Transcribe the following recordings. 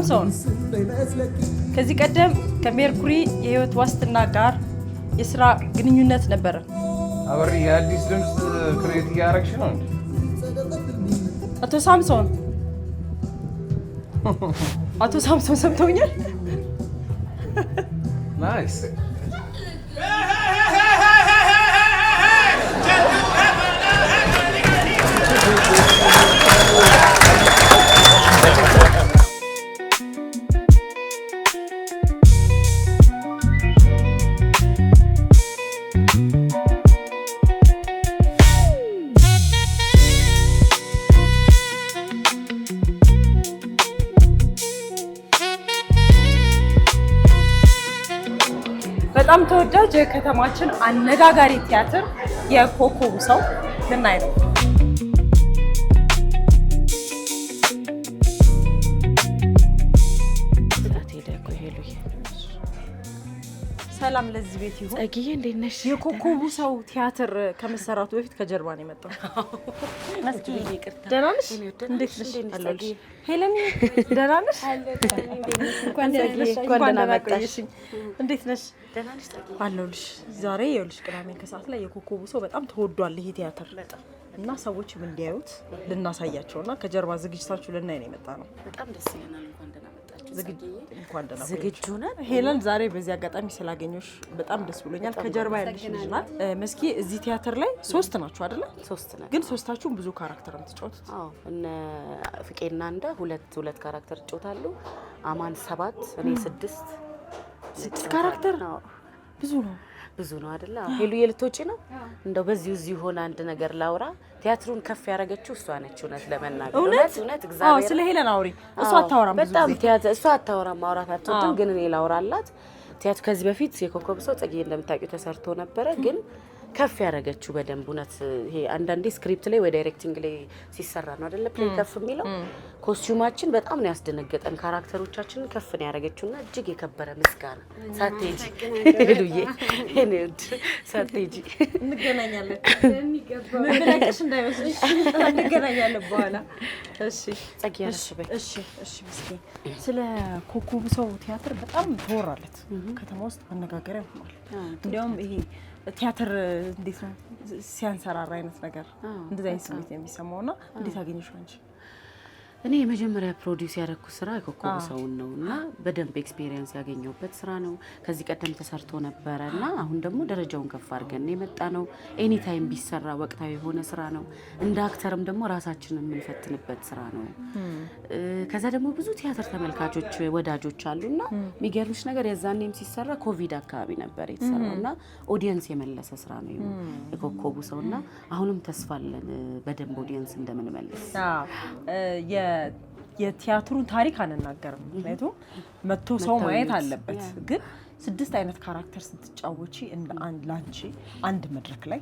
ሳምሶን ከዚህ ቀደም ከሜርኩሪ የህይወት ዋስትና ጋር የስራ ግንኙነት ነበረ። አበሪ የአዲስ ድምፅ ክሬት እያደረግሽ ነው እንዴ? አቶ ሳምሶን አቶ ሳምሶን ሰምተውኛል? ናይስ በጣም ተወዳጅ የከተማችን አነጋጋሪ ቲያትር የኮከቡ ሰው ልናይ ነው። ሰላም ለዚህ ቤት ይሁን። ጸጊዬ እንዴት ነሽ? የኮከቡ ሰው ቲያትር ከመሰራቱ በፊት ከጀርባ ነው የመጣው። መስኪ ይቅርታ። ደህና ነሽ? እንዴት ነሽ? ሄለን ደህና ነሽ? እንኳን ደህና መጣሽ። እንዴት ነሽ? ደህና ነሽ ጸጊዬ? አለሁልሽ። ዛሬ ይኸውልሽ ቅዳሜ ከሰዓት ላይ የኮከቡ ሰው በጣም ተወዷል ይሄ ቲያትር እና ሰዎችም እንዲያዩት ልናሳያቸውና ከጀርባ ዝግጅታችሁ ልናይ ነው የመጣ ነው። በጣም ደስ ይለናል። እንኳን ደህና መጣችሁ ጸጊዬ። እንኳን ደህና ዝግጁ ነን። ሄለን ዛሬ በዚህ አጋጣሚ ስላገኘሽ በጣም ደስ ብሎኛል። ከጀርባ ያለሽ ልጅ ናት መስኪ። እዚህ ቲያትር ላይ 3 ናችሁ አይደለ? 3 ነን። ግን 3ታችሁም ብዙ ካራክተር የምትጫወቱት? አዎ እነ ፍቄና እንደ ሁለት ካራክተር ይጫወታሉ። አማን 7 እኔ 6 ካራክተር ነው። ብዙ ነው አይደለ? ሄሉዬ ልትወጪ ነው። እንደው እዚሁ ሆነ አንድ ነገር ላውራ። ቲያትሩን ከፍ ያደረገችው እሷ ነች። እውነት ለመናገር እውነት እግዚአብሔር ስለ ሄለን አውሪ። እሷ አታወራም ብዙ በጣም ቲያትር እሷ አታወራም፣ ማውራት አትወድም። ግን እኔ ላውራላት። ቲያትሩ ከዚህ በፊት የኮከብ ሰው ጸጊዬ እንደምታውቂው ተሰርቶ ነበረ። ግን ከፍ ያደረገችው በደንብ እውነት ይሄ አንዳንዴ ስክሪፕት ላይ ወይ ዳይሬክቲንግ ላይ ሲሰራ ነው አይደለ ፕሌይ ከፍ የሚለው። ኮስቲዩማችን በጣም ነው ያስደነገጠን። ካራክተሮቻችንን ከፍ ነው ያደረገችውና እጅግ የከበረ ምስጋና። ሳትሄጂ ሄሉዬ እኔ ሳትሄጂ እንገናኛለን። ምን ብለሽ እንዳይመስልሽ እንገናኛለን በኋላ። እሺ ጸጊዬ እሺ ምስኪን ስለ ኮከቡ ሰው ቲያትር በጣም ተወራለት። ከተማ ውስጥ መነጋገሪያ ሆኗል። እንዲያውም ይሄ ቲያትር እንዴት ነው ሲያንሰራራ አይነት ነገር እንደዛ አይነት ስሜት የሚሰማውና እንዴት አገኘሽው አንቺ? እኔ የመጀመሪያ ፕሮዲዩስ ያደረኩት ስራ የኮከቡ ሰውን ነውና በደንብ ኤክስፒሪየንስ ያገኘሁበት ስራ ነው። ከዚህ ቀደም ተሰርቶ ነበረና አሁን ደግሞ ደረጃውን ከፍ አድርገን የመጣ ነው። ኤኒ ታይም ቢሰራ ወቅታዊ የሆነ ስራ ነው። እንደ አክተርም ደግሞ ራሳችንን የምንፈትንበት ስራ ነው። ከዛ ደግሞ ብዙ ቲያትር ተመልካቾች ወዳጆች አሉና የሚገርምሽ ነገር የዛኔም ሲሰራ ኮቪድ አካባቢ ነበር የተሰራውና ኦዲየንስ የመለሰ ስራ ነው የኮከቡ ሰውና አሁንም ተስፋ አለን በደንብ ኦዲየንስ እንደምንመልስ። የቲያትሩን ታሪክ አንናገርም፣ ምክንያቱም መጥቶ ሰው ማየት አለበት። ግን 6 አይነት ካራክተር ስትጫወቺ እንደ ላንቺ አንድ መድረክ ላይ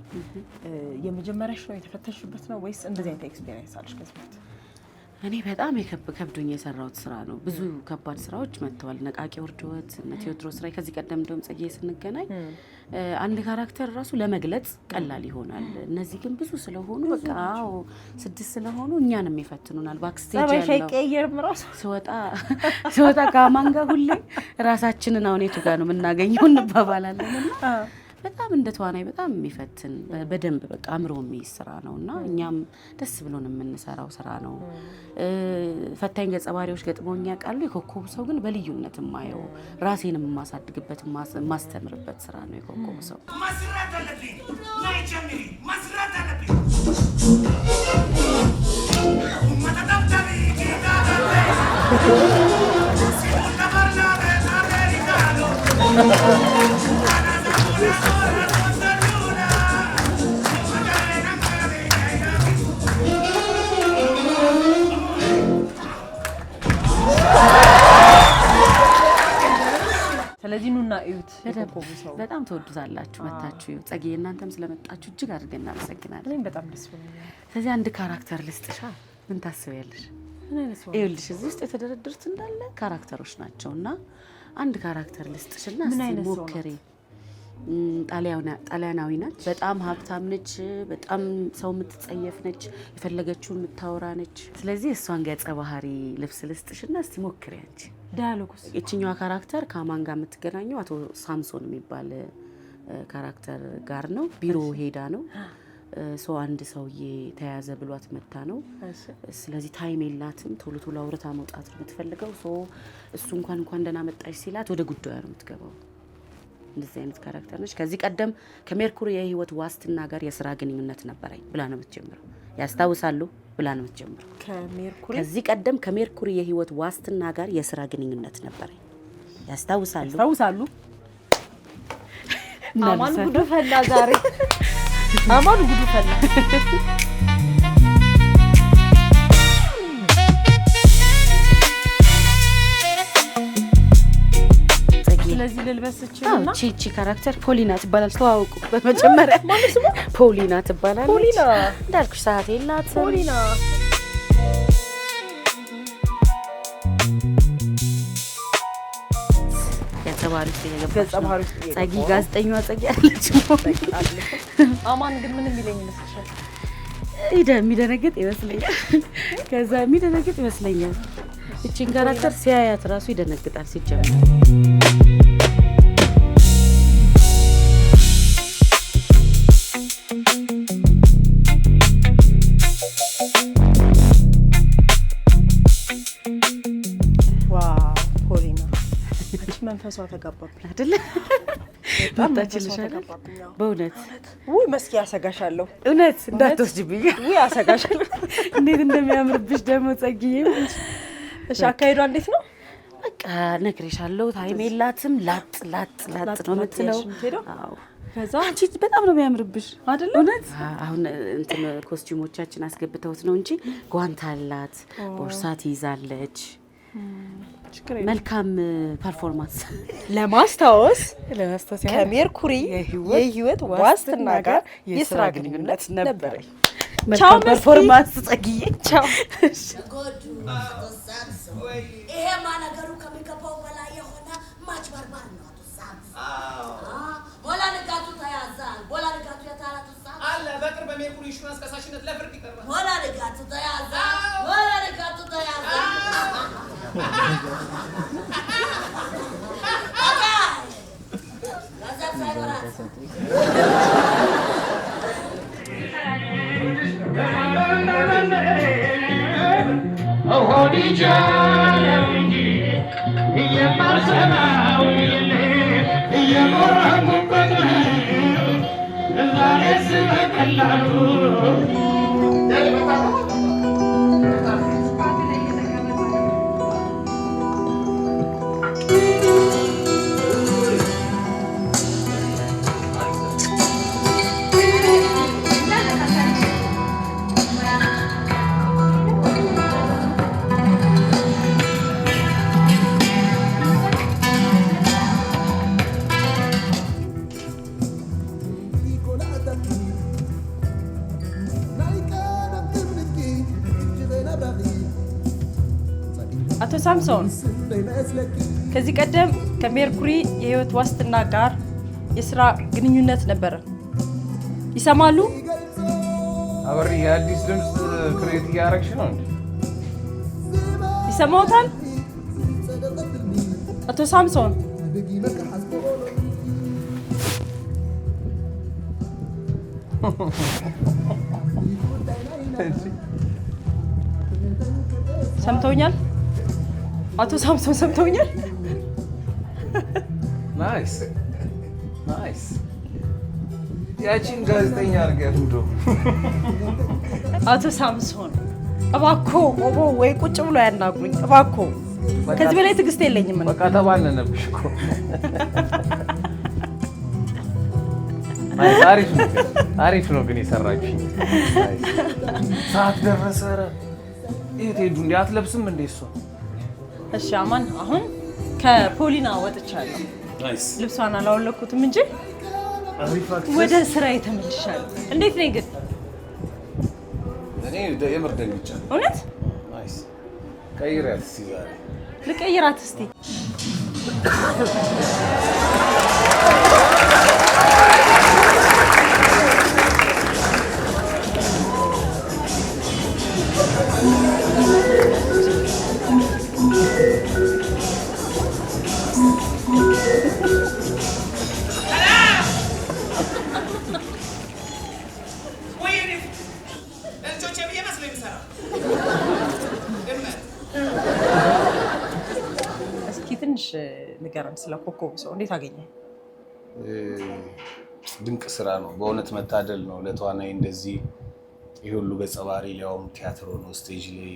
የመጀመሪያሽ ነው የተፈተሽበት ነው ወይስ እንደዚህ አይነት ኤክስፒሪየንስ አለሽ ከዚህ በፊት? እኔ በጣም ከብዶኝ የሰራሁት ስራ ነው። ብዙ ከባድ ስራዎች መጥተዋል። ነቃቂ ወርዶት እነ ቴዎድሮስ ላይ ከዚህ ቀደም እንደውም ጸጊዬ ስንገናኝ አንድ ካራክተር ራሱ ለመግለጽ ቀላል ይሆናል። እነዚህ ግን ብዙ ስለሆኑ በቃ 6 ስለሆኑ እኛንም ይፈትኑናል። ባክስቴጅ ያለው ስወጣ ከማን ጋር ሁሌ ራሳችንን አሁን የቱ ጋር ነው የምናገኘው እንባባላለን። በጣም እንደ ተዋናይ በጣም የሚፈትን በደንብ በቃ አምሮ የሚይዝ ስራ ነውና እኛም ደስ ብሎን የምንሰራው ስራ ነው። ፈታኝ ገጸ ባህሪዎች ገጥሞኝ ያውቃሉ። የኮከቡ ሰው ግን በልዩነት የማየው ራሴንም የማሳድግበት የማስተምርበት ስራ ነው የኮከቡ ሰው። መስራት አለብኝ ናይ ጀምሪ መስራት አለብኝ ማታታብታቢ ስለዚህ ኑና እዩት። የኮከቡ ሰው በጣም ተወዱታላችሁ። መታችሁ ጸጊዬ እናንተም ስለመጣችሁ እጅግ አድርገን እናመሰግናለን። እኔም በጣም ደስ ብሎኛል። ስለዚህ አንድ ካራክተር ልስጥሻ። ምን ታስቢያለሽ? ይኸውልሽ እዚህ ውስጥ የተደረደሩት እንዳለ ካራክተሮች ናቸውና አንድ ካራክተር ልስጥሽና ሞክሪ። ጣሊያናዊ ናት። በጣም ሀብታም ነች። በጣም ሰው የምትጸየፍ ነች። የፈለገችውን የምታወራ ነች። ስለዚህ እሷን ገጸ ባህሪ ልብስ ልስጥሽና እስቲ ሞክሪ አንቺ። ዳያሎግስ እቺኛዋ ካራክተር ከአማን ጋር የምትገናኘው አቶ ሳምሶን የሚባል ካራክተር ጋር ነው። ቢሮ ሄዳ ነው ሰው አንድ ሰውዬ ተያዘ ብሏት መታ ነው። ስለዚህ ታይም የላትም። ቶሎ ቶሎ አውርታ መውጣት ነው የምትፈልገው። እሱ እንኳን ደህና መጣሽ ሲላት ወደ ጉዳዩ ነው የምትገባው። እንደዚህ አይነት ካራክተር ነች። ከዚህ ቀደም ከሜርኩሪ የህይወት ዋስትና ጋር የስራ ግንኙነት ነበረኝ ብላ ነው የምትጀምረው። ያስታውሳሉ ብላ ነው የምትጀምረው። ከዚህ ቀደም ከሜርኩሪ የህይወት ዋስትና ጋር የስራ ግንኙነት ነበረኝ። ያስታውሳሉ። አማን ጉዱ ፈላ ዛሬ አማን ጉዱ ፈላ። ስለዚህ ልልበስችና ቺቺ ካራክተር ፖሊና ትባላለች። ተዋውቁ በመጀመሪያ ማለት ነው። ፖሊና ትባላለች። ፖሊና እንዳልኩሽ ሰዓት የላትም። ፖሊና ገጸ ባህሪ ጸጊ ጋዜጠኛዋ ጸጊ አለች። አማን ግን ምን የሚለኝ ይመስልሻል? የሚደነግጥ ይመስለኛል። ከዛ የሚደነግጥ ይመስለኛል። እቺን ካራክተር ሲያያት ራሱ ይደነግጣል ሲጀምር። መንፈሷ ተጋባብኝ አይደለ? ታታችልሻለሽ በእውነት ውይ መስኪ ያሰጋሻለሁ። እውነት እንዳትወስጂብኝ። ውይ ያሰጋሻለሁ። እንዴት እንደሚያምርብሽ ደግሞ ጸጊዬ። እሺ አካሄዷ እንዴት ነው? በቃ ነግሬሻለሁ። ታይም የላትም። ላጥ ነው የምትለው። አዎ ከዛ አንቺ በጣም ነው የሚያምርብሽ አይደለ? እውነት አሁን እንትን ኮስቲዩሞቻችን አስገብተውት ነው እንጂ ጓንት አላት፣ ቦርሳ ትይዛለች። መልካም ፐርፎርማንስ ለማስታወስ ከሜርኩሪ የህይወት ዋስትና ጋር የስራ ግንኙነት ነበረኝ። መልካም ፐርፎርማንስ ጸጊዬ። ቻው። ይሄ ማነገሩ ከሚገባው በላይ የሆነ ማጭበርበር ነው። ቦላ ንጋቱ ተያዛል። ቦላ ንጋቱ የታላቱ አለ በቅርብ በሜርኩሪ ኢንሹራንስ ከሳሽነት ለፍርድ ይቀርባል። ቦላ ንጋቱ ተያዛል። ቦላ ንጋቱ ተያዛል። አቶ ሳምሶን ከዚህ ቀደም ከሜርኩሪ የህይወት ዋስትና ጋር የስራ ግንኙነት ነበረ። ይሰማሉ? አበሪ የአዲስ ድምፅ ክሬት እያደረግሽ ነው እንዴ? ይሰማዎታል? አቶ ሳምሶን ሰምተውኛል? አቶ ሳምሶን ሰምተውኛል? ናይስ ያቺን ጋዜጠኛ አድርገህ እንደው አቶ ሳምሶን እባክዎ ቆቦ ወይ ቁጭ ብሎ ያናግሩኝ እባክዎ። ከዚህ በላይ ትዕግስት የለኝም። በቃ ተባለነብሽ እኮ። አሪፍ ነው ግን የሰራችኝ። ሰዓት ደረሰ። ኧረ የት ሄዱ? እንደ አትለብስም እንደ እሷ? እሺ አማን፣ አሁን ከፖሊና ወጥቻለሁ። ልብሷን አላወለኩትም እንጂ ወደ ስራዬ ተመልሻለሁ። እንዴት ነኝ ግን? እኔ የምር ደንግጫለሁ። እውነት? ናይስ። ቀይራት እስቲ ዛሬ። ልቀይራት እስቲ። ንገረን ስለ ኮከቡ ሰው እንዴት አገኘህ? ድንቅ ስራ ነው በእውነት መታደል ነው ለተዋናይ እንደዚህ ይሄ ሁሉ ገጸ ባህሪ ሊያውም ቲያትር ነው ስቴጅ ላይ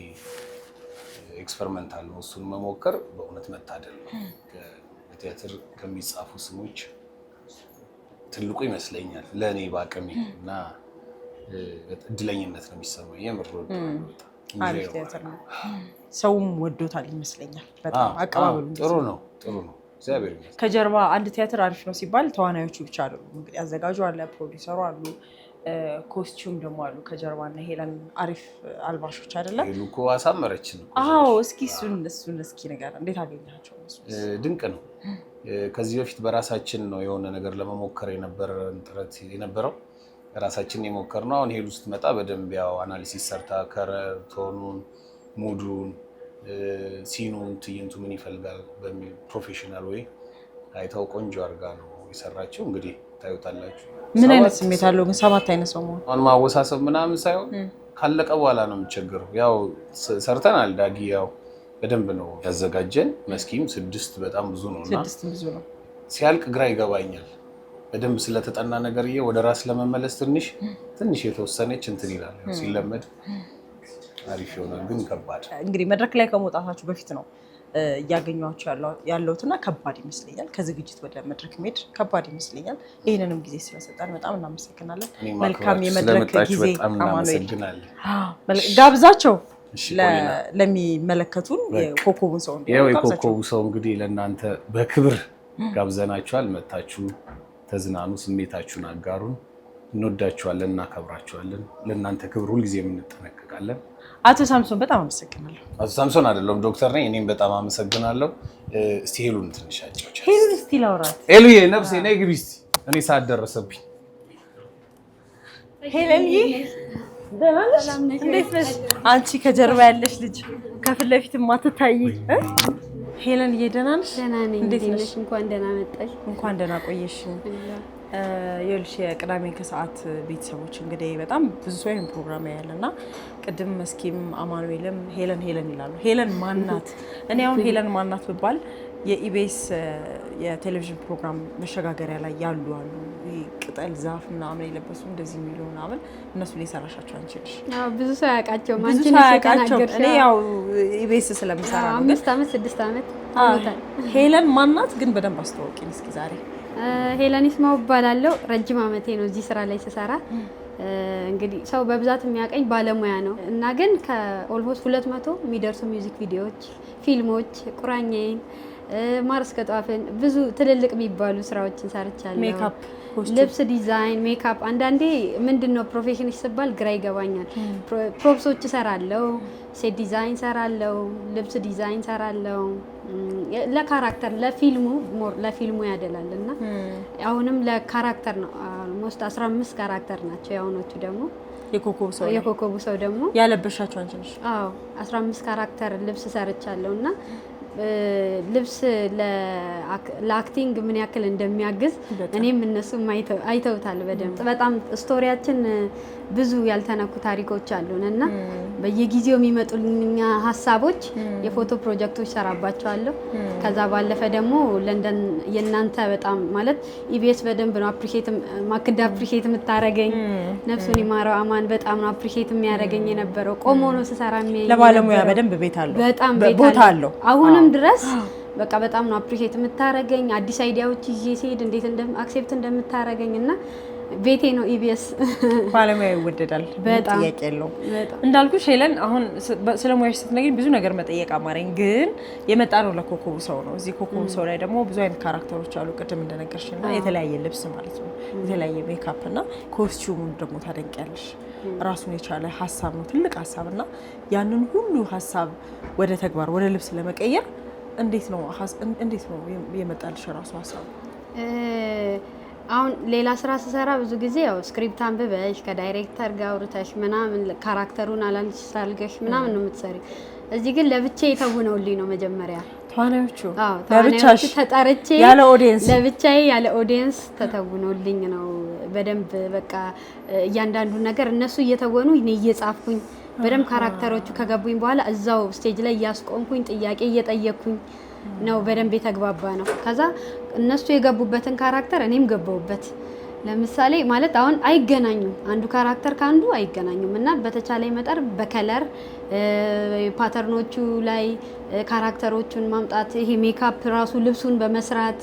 ኤክስፐሪመንታል ነው እሱን መሞከር በእውነት መታደል ነው። በቲያትር ከሚጻፉ ስሞች ትልቁ ይመስለኛል ለእኔ በአቅሜ እና እድለኝነት ነው የሚሰማኝ። የምር አሪፍ ቲያትር ነው። ሰውም ወዶታል ይመስለኛል። በጣም አቀባበሉ ጥሩ ነው እግዚአብሔር ይመስገን። ከጀርባ አንድ ቲያትር አሪፍ ነው ሲባል ተዋናዮቹ ብቻ አይደሉም። እንግዲህ አዘጋጁ አለ፣ ፕሮዲውሰሩ አሉ፣ ኮስቲዩም ደግሞ አሉ ከጀርባ እና ሄለን አሪፍ አልባሾች አይደለ? ሄሉ እኮ አሳመረችን እኮ። አዎ እስኪ እሱን እስኪ ነገር እንዴት አገኛቸው? ድንቅ ነው። ከዚህ በፊት በራሳችን ነው የሆነ ነገር ለመሞከር የነበረን ጥረት የነበረው ራሳችን የሞከርነው። አሁን ሄሉ ስትመጣ በደንብ ያው አናሊሲስ ሰርታ ከረቶኑን ሙዱን ሲኑን ትዕይንቱ ምን ይፈልጋል በሚል ፕሮፌሽናል ወይ አይታው ቆንጆ አድርጋ ነው የሰራችው። እንግዲህ ታዩታላችሁ። ምን አይነት ስሜት አለው ግን 7 አይነት ሰው መሆን? አሁን ማወሳሰብ ምናምን ሳይሆን ካለቀ በኋላ ነው የምቸገረው። ያው ሰርተናል። ዳጊ ያው በደንብ ነው ያዘጋጀን። መስኪም 6 በጣም ብዙ ነውና 6 ብዙ ነው። ሲያልቅ ግራ ይገባኛል። በደንብ ስለተጠና ነገርዬ ወደ ራስ ለመመለስ ትንሽ የተወሰነች እንትን ይላል። ሲለመድ አሪፍ ይሆናል፣ ግን ከባድ እንግዲህ መድረክ ላይ ከመውጣታችሁ በፊት ነው እያገኟቸው ያለውትና ከባድ ይመስለኛል። ከዝግጅት ወደ መድረክ መሄድ ከባድ ይመስለኛል። ይህንንም ጊዜ ስለሰጠን በጣም እናመሰግናለን። መልካም የመድረክ ጊዜ አማኑኤል። ጋብዛቸው ለሚመለከቱን የኮከቡን ሰው የኮከቡ ሰው እንግዲህ ለእናንተ በክብር ጋብዘናችኋል። መታችሁ ተዝናኑ፣ ስሜታችሁን አጋሩን። እንወዳችኋለን፣ እናከብራችኋለን። ለእናንተ ክብር ሁልጊዜ የምንጠነቀቃለን። አቶ ሳምሶን በጣም አመሰግናለሁ። አቶ ሳምሶን አይደለም ዶክተር ነኝ። እኔም በጣም አመሰግናለሁ። እስቲ ሄሉን ትንሽ አጫውቻት። ሄሉን እስቲ ላውራት። ሄሉዬ ነፍሴ ነይ ግቢ እስቲ። እኔ ሰዓት ደረሰብኝ። ሄለንዬ ደህና ነሽ? እንዴት ነሽ? አንቺ ከጀርባ ያለሽ ልጅ ከፊት ለፊት ማትታይ ሄለንዬ ደህና ነሽ? ደህና ነኝ። እንዴት ነሽ? እንኳን ደህና መጣሽ። እንኳን ደህና ቆየሽ። ይኸውልሽ የቅዳሜ ከሰዓት ቤተሰቦች እንግዲህ በጣም ብዙ ሰው ይሄን ፕሮግራም ያያልና ቅድም መስኪም አማኑኤልም ሄለን ይላሉ። ሄለን ማናት? እኔ አሁን ሄለን ማናት ብባል የኢቢኤስ የቴሌቪዥን ፕሮግራም መሸጋገሪያ ላይ ያሉ አሉ ቅጠል ዛፍ ምናምን የለበሱ እንደዚህ የሚሉ ምናምን እነሱ ላይ ሰራሻቸው አንቺ ነሽ። ብዙ ሰው ያውቃቸው ብዙ ሰው ያውቃቸው። እኔ ያው ኢቢኤስ ስለምሰራ ነው። 5 ዓመት 6 ዓመት ሆኖታል። ሄለን ማናት ግን በደንብ አስተዋውቂኝ እስኪ ዛሬ። ሄለን ይስማው እባላለሁ። ረጅም ዓመቴ ነው እዚህ ስራ ላይ ስሰራ። እንግዲህ ሰው በብዛት የሚያቀኝ ባለሙያ ነው እና ግን ከኦልሞስት 200 የሚደርሱ ሚውዚክ ቪዲዮዎች፣ ፊልሞች፣ ቁራኛዬን፣ ማር እስከ ጧፍን ብዙ ትልልቅ የሚባሉ ስራዎችን ሰርቻለሁ። ሜካፕ፣ ልብስ ዲዛይን፣ ሜካፕ። አንዳንዴ ምንድነው ፕሮፌሽን ሲባል ግራ ይገባኛል። ፕሮፕሶች እሰራለሁ፣ ሴት ዲዛይን እሰራለሁ፣ ልብስ ዲዛይን እሰራለሁ። ለካራክተር ለፊልሙ ያደላል እና አሁንም ለካራክተር ነው። ኦልሞስት 15 ካራክተር ናቸው። የአሁኖቹ ደግሞ የኮከቡ ሰው ደግሞ ያለበሻቸው አንቺ ነሽ? አዎ 15 ካራክተር ልብስ ሰርቻለሁ እና ልብስ ለአክቲንግ ምን ያክል እንደሚያግዝ እኔም እነሱም አይተውታል በደንብ። በጣም ስቶሪያችን ብዙ ያልተነኩ ታሪኮች አሉን እና በየጊዜው የሚመጡልኝ ሀሳቦች የፎቶ ፕሮጀክቶች ሰራባቸዋለሁ። ከዛ ባለፈ ደግሞ ለንደን የእናንተ በጣም ማለት ኢቢኤስ በደንብ ነው ማክዳ አፕሪሼት የምታረገኝ። ነፍሱን ይማረው አማን በጣም ነው አፕሪሼት የሚያደርገኝ የነበረው። ቆሞ ነው ስሰራ ለባለሙያ በደንብ ቤት አለው፣ በጣም ቦታ አለው። አሁንም ድረስ በቃ በጣም ነው አፕሪሼት የምታረገኝ። አዲስ አይዲያዎች ይዤ ሲሄድ እንዴት አክሴፕት እንደምታረገኝ እና ቤቴ ነው ኢቢኤስ። ባለሙያ ይወደዳል፣ ጥያቄ የለውም። እንዳልኩሽ ሄለን አሁን ስለ ሙያሽ ስትነግሪኝ ብዙ ነገር መጠየቅ አማረኝ፣ ግን የመጣ ነው ለኮከቡ ሰው ነው። እዚህ ኮከቡ ሰው ላይ ደግሞ ብዙ አይነት ካራክተሮች አሉ ቅድም እንደነገርሽና የተለያየ ልብስ ማለት ነው፣ የተለያየ ሜካፕ እና ኮስቲዩሙን ደግሞ ታደንቂያለሽ። ራሱን የቻለ ሀሳብ ነው፣ ትልቅ ሀሳብ እና ያንን ሁሉ ሀሳብ ወደ ተግባር ወደ ልብስ ለመቀየር እንዴት ነው የመጣልሽ ራሱ ሀሳብ? አሁን ሌላ ስራ ስሰራ ብዙ ጊዜ ያው ስክሪፕት አንብበሽ ከዳይሬክተር ጋር አውርተሽ ምናምን ካራክተሩን አናሊሲስ አድርገሽ ምናምን ነው የምትሰሪ። እዚህ ግን ለብቻዬ ተውነውልኝ ነው መጀመሪያ ተዋናዮቹ ለብቻሽ ተጣርቼ ያለ ኦዲየንስ ለብቻዬ ያለ ኦዲየንስ ተተውነውልኝ ነው በደንብ በቃ እያንዳንዱ ነገር እነሱ እየተወኑ እኔ እየጻፍኩኝ በደንብ ካራክተሮቹ ከገቡኝ በኋላ እዛው ስቴጅ ላይ እያስቆምኩኝ ጥያቄ እየጠየቅኩኝ ነው በደንብ የተግባባ ነው። ከዛ እነሱ የገቡበትን ካራክተር እኔም ገባሁበት። ለምሳሌ ማለት አሁን አይገናኙም፣ አንዱ ካራክተር ካንዱ አይገናኙም እና በተቻለ መጠር በከለር ፓተርኖቹ ላይ ካራክተሮቹን ማምጣት ይሄ ሜካፕ ራሱ ልብሱን በመስራት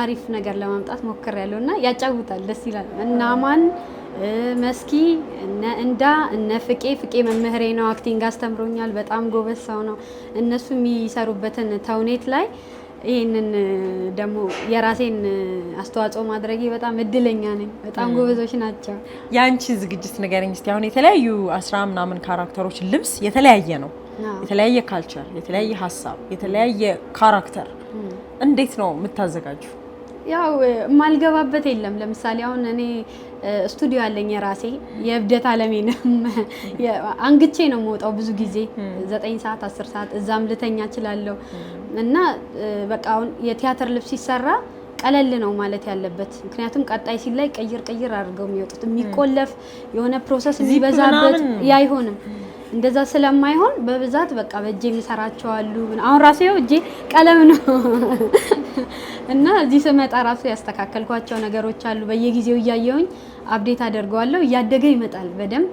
አሪፍ ነገር ለማምጣት ሞክሬያለሁ እና ያጫውታል፣ ደስ ይላል። እና ማን መስኪ እነ ፍቄ መምህሬ ነው፣ አክቲንግ አስተምሮኛል፣ በጣም ጎበዝ ሰው ነው። እነሱ የሚሰሩበትን ተውኔት ላይ ይሄንን ደግሞ የራሴን አስተዋጽኦ ማድረጌ በጣም እድለኛ ነኝ። በጣም ጎበዞች ናቸው። ያንቺ ዝግጅት ንገረኝ እስቲ። አሁን የተለያዩ 10 ምናምን ካራክተሮች ልብስ የተለያየ ነው፣ የተለያየ ካልቸር፣ የተለያየ ሀሳብ፣ የተለያየ ካራክተር። እንዴት ነው የምታዘጋጁ? ያው የማልገባበት የለም። ለምሳሌ አሁን እኔ ስቱዲዮ አለኝ የራሴ የእብደት አለሜን አንግቼ ነው የምወጣው ብዙ ጊዜ 9 ሰዓት 10 ሰዓት እዛም ልተኛ እችላለሁ እና በቃ አሁን የቲያትር ልብስ ሲሰራ ቀለል ነው ማለት ያለበት። ምክንያቱም ቀጣይ ሲል ላይ ቀይር አድርገው የሚወጡት የሚቆለፍ የሆነ ፕሮሰስ የሚበዛበት አይሆንም። እንደዛ ስለማይሆን በብዛት በቃ በእጄ የሚሰራቸው አሉ። አሁን ራሴው እጄ ቀለም ነው እና እዚህ ስመጣ ራሱ ያስተካከልኳቸው ነገሮች አሉ። በየጊዜው እያየሁኝ አፕዴት አደርገዋለሁ። እያደገ ይመጣል በደንብ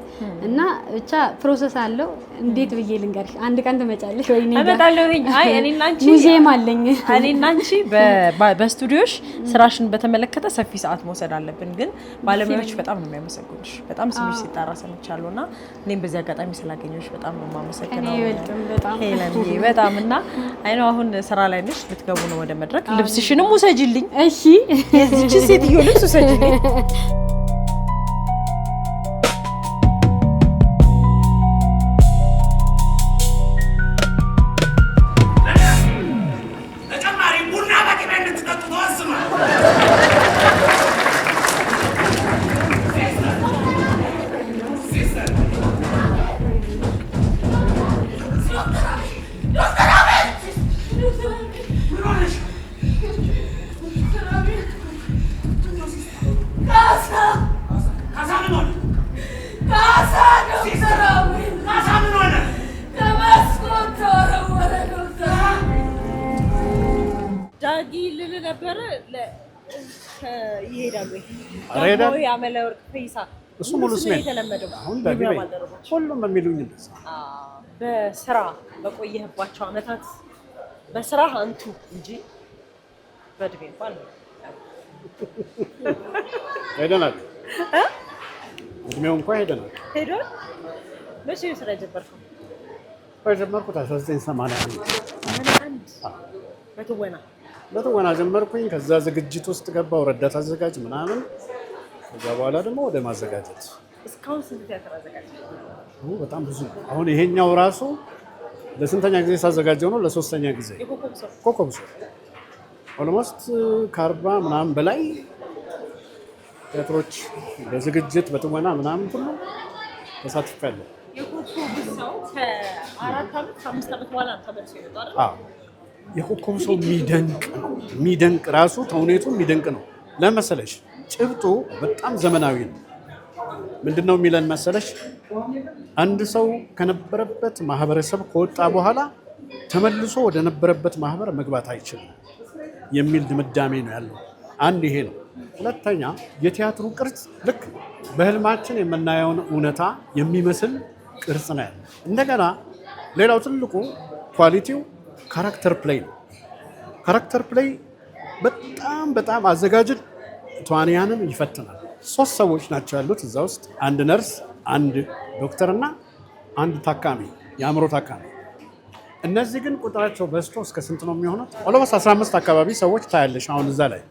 እና ብቻ ፕሮሰስ አለው። እንዴት ብዬ ልንገርሽ? አንድ ቀን ትመጫለሽ ወይ? እመጣለሁ። አይ እኔና አንቺ ሙዚየም አለኝ። እኔና አንቺ በስቱዲዮሽ ስራሽን በተመለከተ ሰፊ ሰዓት መውሰድ አለብን። ግን ባለሙያዎች በጣም ነው የሚያመሰግኑሽ። በጣም ስምሽ ሲጣራ ሰምቻለሁና እኔም በዚህ አጋጣሚ ስላገኘሁሽ በጣም ነው የማመሰግነው። ሄለን በጣም እና አይ ነው አሁን ስራ ላይ ነሽ፣ ልትገቡ ነው ወደ መድረክ። ልብስሽንም ውሰጂልኝ እሺ። የዚህች ሴትዮ ልብስ ውሰጂልኝ። ዳጊ ልል ነበረ ይሄዳሉ ወይ ያመለ ወርቅ ፈይሳ እሱ ሙሉ ስሜ የተለመደው አሁን ዳጊ በይ ሁሉም የሚሉኝ እንደዛ። በስራ በቆየህባቸው አመታት በስራ አንቱ እንጂ በእድሜ እንኳን ሄደናል። እድሜው እንኳን ሄደናል። ሄዷል። መቼ ስራ ጀመርከው? ጀመርኩት 1981 በትወና ጀመርኩኝ። ከዛ ዝግጅት ውስጥ ገባው፣ ረዳት አዘጋጅ ምናምን። ከዛ በኋላ ደግሞ ወደ ማዘጋጀት። እስካሁን ስንት ቲያትር አዘጋጅ? በጣም ብዙ። አሁን ይሄኛው ራሱ ለስንተኛ ጊዜ ሳዘጋጀው ነው? ለሶስተኛ ጊዜ። ኮከብ ሰው ኦልሞስት ከ40 ምናምን በላይ ቲያትሮች በዝግጅት በትወና ምናምን ሁሉ ተሳትፌያለሁ። የኮከብ ሰው ከ4 ዓመት ከ5 ዓመት በኋላ ተመልሶ ይወጣል። የኮከብ ሰው የሚደንቅ ራሱ ተውኔቱ የሚደንቅ ነው። ለመሰለሽ ጭብጡ በጣም ዘመናዊ ነው። ምንድነው የሚለን መሰለሽ? አንድ ሰው ከነበረበት ማህበረሰብ ከወጣ በኋላ ተመልሶ ወደ ነበረበት ማህበር መግባት አይችልም የሚል ድምዳሜ ነው ያለው። አንድ ይሄ ነው። ሁለተኛ የቲያትሩ ቅርጽ ልክ በህልማችን የምናየውን እውነታ የሚመስል ቅርጽ ነው ያለው። እንደገና ሌላው ትልቁ ኳሊቲው ካራክተር ፕሌይ ነው። ካራክተር ፕሌይ በጣም አዘጋጅን ተዋንያንን ይፈትናል። 3 ሰዎች ናቸው ያሉት እዛ ውስጥ፣ አንድ ነርስ፣ አንድ ዶክተር እና አንድ ታካሚ፣ የአእምሮ ታካሚ። እነዚህ ግን ቁጥራቸው በዝቶ እስከ ስንት ነው የሚሆኑት? ኦሎሞስ 15 አካባቢ ሰዎች ታያለሽ። አሁን እዛ ላይ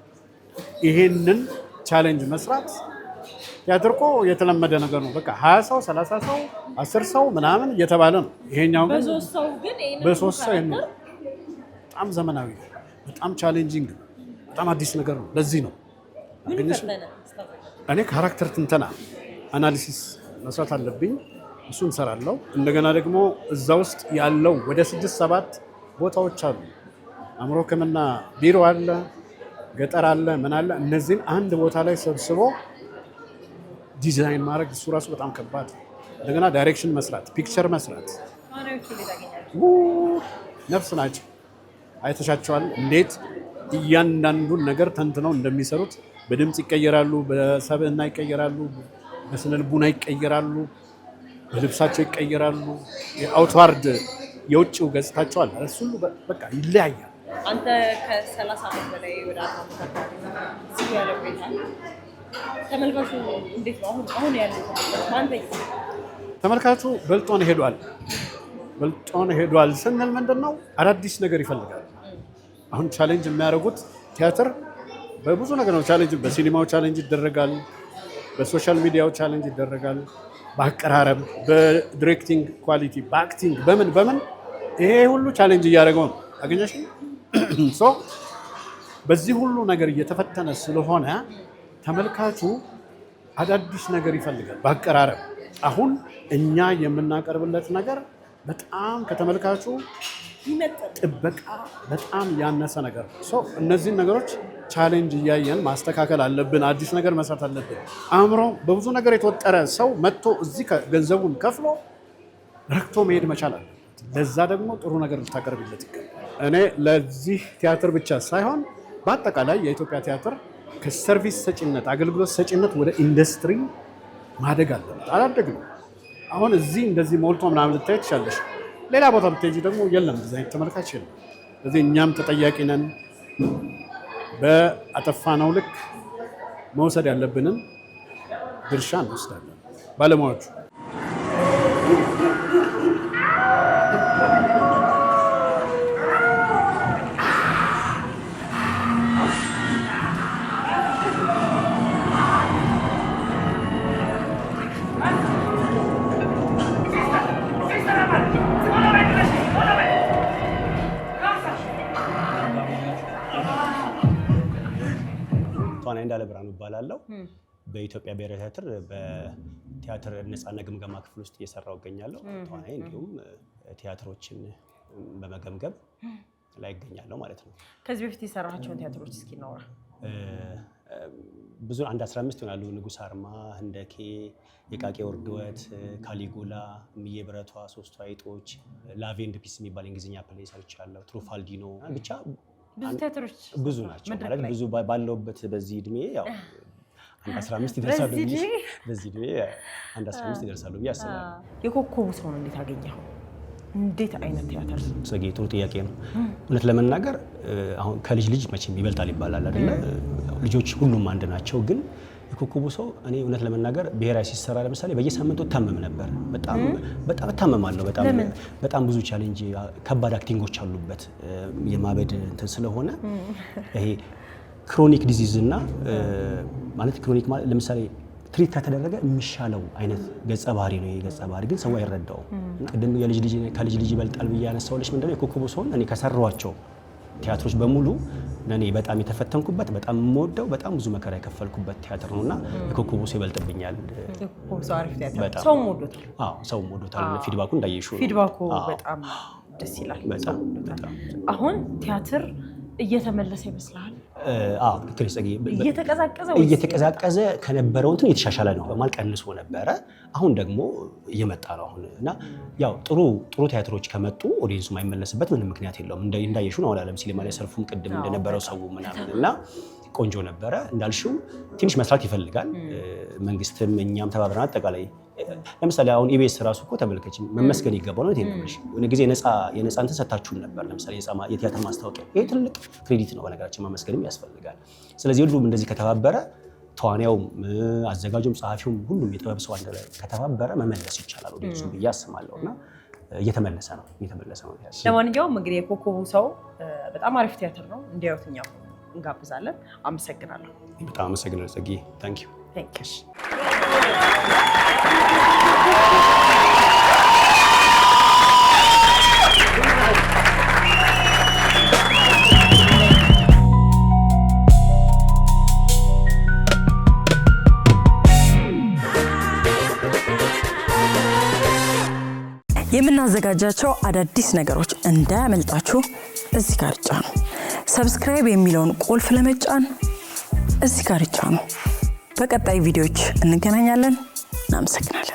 ይሄንን ቻሌንጅ መስራት ቲያትር እኮ የተለመደ ነገር ነው። በቃ 20 ሰው 30 ሰው 10 ሰው ምናምን እየተባለ ነው። ይሄኛው ግን በሶስት ሰው በጣም ዘመናዊ፣ በጣም ቻሌንጂንግ፣ በጣም አዲስ ነገር ነው። ለዚህ ነው እኔ ካራክተር ትንተና አናሊሲስ መስራት አለብኝ። እሱን እሰራለሁ። እንደገና ደግሞ እዛ ውስጥ ያለው ወደ 6-7 ቦታዎች አሉ። አእምሮ ሕክምና ቢሮ አለ፣ ገጠር አለ፣ ምን አለ። እነዚህን አንድ ቦታ ላይ ሰብስቦ ዲዛይን ማድረግ እሱ ራሱ በጣም ከባድ። እንደገና ዳይሬክሽን መስራት፣ ፒክቸር መስራት ነፍስ ናቸው። አይተሻቸዋል እንዴት እያንዳንዱን ነገር ተንትነው እንደሚሰሩት በድምጽ ይቀየራሉ፣ በሰብዕና ይቀየራሉ፣ በስነ ልቡና ይቀየራሉ፣ በልብሳቸው ይቀየራሉ። የአውትዋርድ የውጭው ገጽታቸው አለ እሱ ሁሉ በቃ ይለያያል። አንተ ከ30 ዓመት በላይ ወደ አካባቢ ያለው ቆይታ ተመልካቹ እንዴት ነው አሁን ያለው ተመልካቹ በልጦን ሄዷል ስንል ምንድነው አዳዲስ ነገር ይፈልጋል። አሁን ቻሌንጅ የሚያደርጉት ቲያትር በብዙ ነገር ነው። ቻሌንጅ በሲኒማው ቻሌንጅ ይደረጋል፣ በሶሻል ሚዲያው ቻሌንጅ ይደረጋል፣ በአቀራረብ፣ በዲሬክቲንግ ኳሊቲ፣ በአክቲንግ በምን ይሄ ሁሉ ቻሌንጅ እያደረገው ነው። አገኘሽ ሶ በዚህ ሁሉ ነገር እየተፈተነ ስለሆነ ተመልካቹ አዳዲስ ነገር ይፈልጋል። በአቀራረብ አሁን እኛ የምናቀርብለት ነገር በጣም ከተመልካቹ ጥበቃ በጣም ያነሰ ነገር ነው። እነዚህን ነገሮች ቻሌንጅ እያየን ማስተካከል አለብን። አዲስ ነገር መስራት አለብን። አእምሮ በብዙ ነገር የተወጠረ ሰው መጥቶ እዚህ ገንዘቡን ከፍሎ ረክቶ መሄድ መቻል አለበት። ለዛ ደግሞ ጥሩ ነገር ልታቀርብለት ይገባል። እኔ ለዚህ ቲያትር ብቻ ሳይሆን በአጠቃላይ የኢትዮጵያ ቲያትር ከሰርቪስ ሰጪነት አገልግሎት ሰጪነት ወደ ኢንዱስትሪ ማደግ አለበት። አላደግንም። አሁን እዚህ እንደዚህ ሞልቶ ምናምን ልታይ ትችላለሽ። ሌላ ቦታ ብትሄጂ ደግሞ የለም እንደዚህ አይነት ተመልካች የለም። ስለዚህ እኛም ተጠያቂ ነን። በአጠፋነው ልክ መውሰድ ያለብንን ድርሻ እንወስዳለን ባለሙያዎቹ። ተዋናይ እንዳለ ብርሃኑ እባላለሁ። በኢትዮጵያ ብሔራዊ ቲያትር በቲያትር ነፃና ግምገማ ክፍል ውስጥ እየሰራሁ እገኛለሁ። ተዋናይ እንዲሁም ቲያትሮችን በመገምገም ላይ እገኛለሁ ማለት ነው። ከዚህ በፊት የሰራሃቸውን ቲያትሮች እስኪ እናውራ። ብዙ 15 ይሆናሉ። ንጉስ አርማ፣ ህንደኬ፣ የቃቄ ውርድወት፣ ካሊጉላ፣ እምዬ ብረቷ፣ ሶስቱ አይጦች፣ ላቭ ኤንድ ፒስ የሚባል እንግሊዝኛ ፕሌይ ሰርቻለሁ። ትሩፋልዲኖ ብቻ ብዙ ቲያትሮች ብዙ ናቸው ማለት ብዙ ባለውበት በዚህ እድሜ ያው 15 ይደርሳሉ ብዬ በዚህ እድሜ 15 ይደርሳሉ ብዬ አስባለሁ። የኮከቡ ሰውን እንዴት አገኘኸው? እንዴት አይነት ቲያትር? ሰጌ ጥሩ ጥያቄ ነው። እውነት ለመናገር አሁን ከልጅ ልጅ መቼም ይበልጣል ይባላል አይደለ? ልጆች ሁሉም አንድ ናቸው። ግን የኮከቡ ሰው እኔ እውነት ለመናገር ብሔራዊ ሲሰራ ለምሳሌ በየሳምንቱ ታመም ነበር። በጣም እታመማለሁ። በጣም ብዙ ቻሌንጅ፣ ከባድ አክቲንጎች አሉበት። የማበድ እንትን ስለሆነ ይሄ ክሮኒክ ዲዚዝ እና ማለት ክሮኒክ ማለት ለምሳሌ ትሪት ከተደረገ የሚሻለው አይነት ገጸ ባህሪ ነው። የገጸ ባህሪ ግን ሰው አይረዳውም። ቅድም ከልጅ ልጅ ይበልጣል ብዬ ያነሳሁልሽ ምንድነው የኮከቡ ሰውን እኔ ከሰሯቸው ቲያትሮች በሙሉ ለኔ በጣም የተፈተንኩበት በጣም የምወደው በጣም ብዙ መከራ የከፈልኩበት ቲያትር ነውና የኮከቡ ሰው ይበልጥብኛል። የኮከቡ ሰው አሪፍ ቲያትር ሰው ወዶታል። ሰው ወዶታል። ፊድባኩ እንዳየሽው ፊድባኩ በጣም ደስ ይላል። በጣም አሁን ቲያትር እየተመለሰ ይመስላል? እየተቀዛቀዘ ከነበረው እንትን የተሻሻለ ነው። በማል ቀንሶ ነበረ። አሁን ደግሞ እየመጣ ነው። አሁን እና ያው ጥሩ ቲያትሮች ከመጡ ኦዲየንሱ የማይመለስበት ምንም ምክንያት የለውም። እንዳየሽው ነው ዓለም ሲኒማ ላይ ሰልፉም ቅድም እንደነበረው ሰው ምናምን እና ቆንጆ ነበረ። እንዳልሽው ትንሽ መስራት ይፈልጋል። መንግስትም እኛም ተባብረን አጠቃላይ ለምሳሌ አሁን ኢቢኤስ ራሱ እኮ ተመልከች መመስገን ይገባው ነው። የሆነ ጊዜ የነፃ እንትን ሰታችሁን ነበር። ለምሳሌ የቲያትር ማስታወቂያ ይሄ ትልቅ ክሬዲት ነው። በነገራችን መመስገንም ያስፈልጋል። ስለዚህ ሁሉም እንደዚህ ከተባበረ ተዋናዩም፣ አዘጋጁም፣ ጸሐፊውም ሁሉም የጥበብ ሰው አንድ ላይ ከተባበረ መመለስ ይቻላል ኦዲየንሱ ብዬ አስባለሁና እየተመለሰ ነው። ለማንኛውም እንግዲህ የኮከቡ ሰው በጣም አሪፍ ቲያትር ነው። እንዲያዩት እኛ እንጋብዛለን። አመሰግናለሁ። በጣም አመሰግናለሁ ጽጌ። ታንክ ዩ። የምናዘጋጃቸው አዳዲስ ነገሮች እንዳያመልጣችሁ እዚህ ጋር ጫኑ። ሰብስክራይብ የሚለውን ቁልፍ ለመጫን እዚህ ጋር ጫኑ። በቀጣይ ቪዲዮዎች እንገናኛለን። እናመሰግናለን።